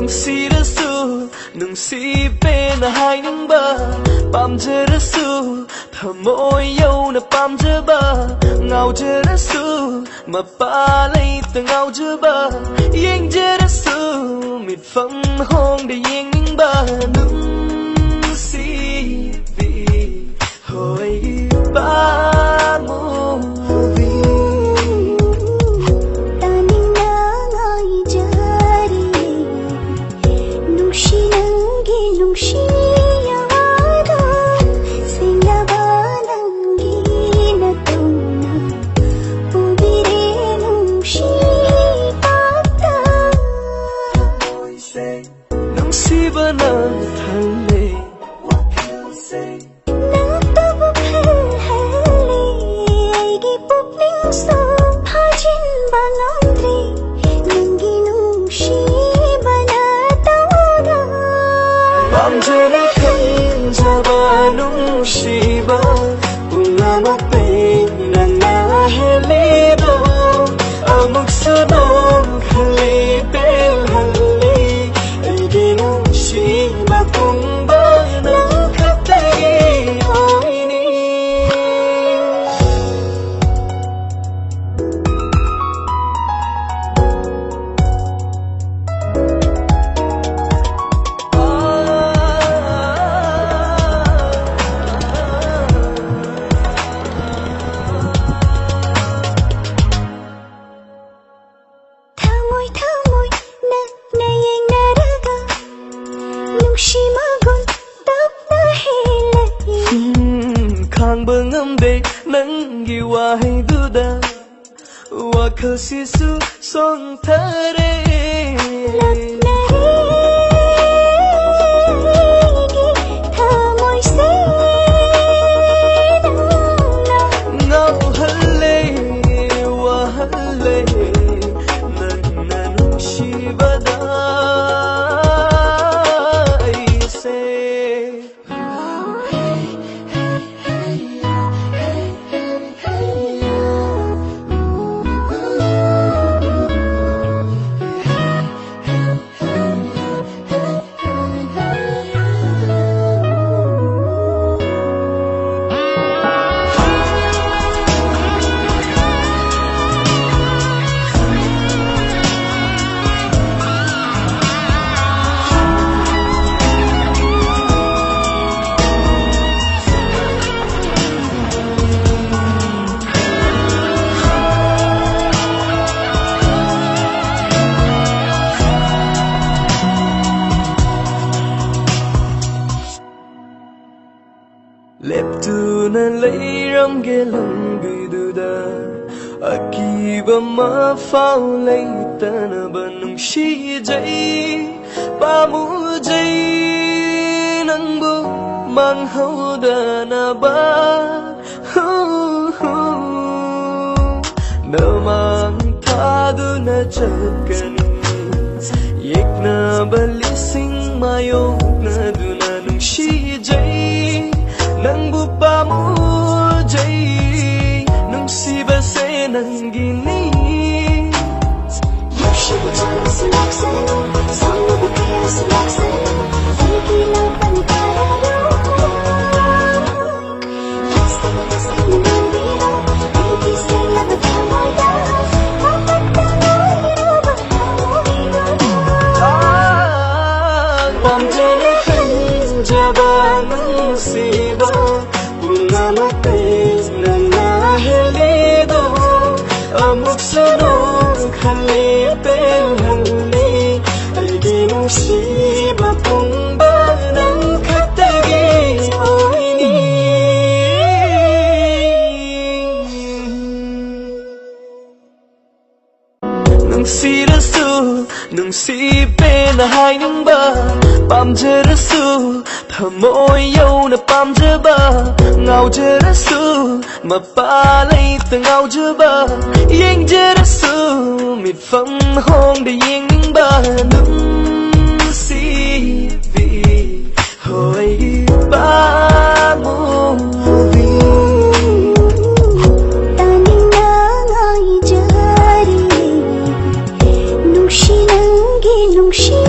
ꯅꯨꯡꯁꯤꯔꯁꯨ ꯅꯨꯡꯁꯤꯕꯦꯅ ꯍꯥꯏꯅꯤꯡꯕ ꯄꯥꯝꯖꯔꯁꯨ ꯊꯃꯣꯏ ꯌꯧꯅ ꯄꯥꯝꯖꯕ ꯉꯥꯎꯖꯔꯁꯨ ꯃꯄꯥ ꯂꯩꯇ ꯉꯥꯎꯖꯕ ꯌꯦꯡꯖꯔꯁꯨ ꯃꯤꯠꯐꯝ ꯍꯣꯡꯗ ꯌꯦꯡꯅꯤꯡꯕ ꯅꯨꯡꯁꯤꯕꯤ ꯍꯣꯏ ꯄꯥꯝꯃꯨꯕꯤ ತಾನಿನ್ನ ꯉꯥꯏꯖꯔꯤ ನುಂಶಿ ನಂಗೆ ನುಂಶಿಯಾದ ಸಿಂಗವ ನಂಗೆ ನತುನ್ನ ಪುಬಿರೆ ನುಂಶಿ ಪಾತ ನುಂಸಿಬ ನನ್ ಥಲ್ಲೆ pamjara khanjaba nungsiba pungamakpay nanahalido amuk sabong halipel hali aigi nungsiba kungba nakatagi oini khangba ngamde nangi wahayduda wakhasisu songthare ngauhalle wahalle nanna nungshibada aise leptuna leiramge lambiduda akiba mafau leitanaba nungshijai pamujai nangbu manghaudanaba namang thaduna chatkani yeknaba lising mayoknaduna nungshijai nangbu pamujai nungsiba se nangini nungsiba sulaksan sanggup kaya sulaksan hilang pantara pamjara khanjaba nungsiba pungamakpay nanahalido amuk sabong halipel hali aigi nungsiba kungba nakatagi oini nungsirasu nungsibena hainingba pamjarasu thmoi yowna pamjaba ngaujarasu mapa leita ngaujaba yengjarasu mitfam hongda yengningba nungsibi hoi pammubi ತಾನಿನ್ನ ꯉꯥꯏꯖꯔꯤ ನುಂಶಿ ನಂಗೆ ನುಂಶಿ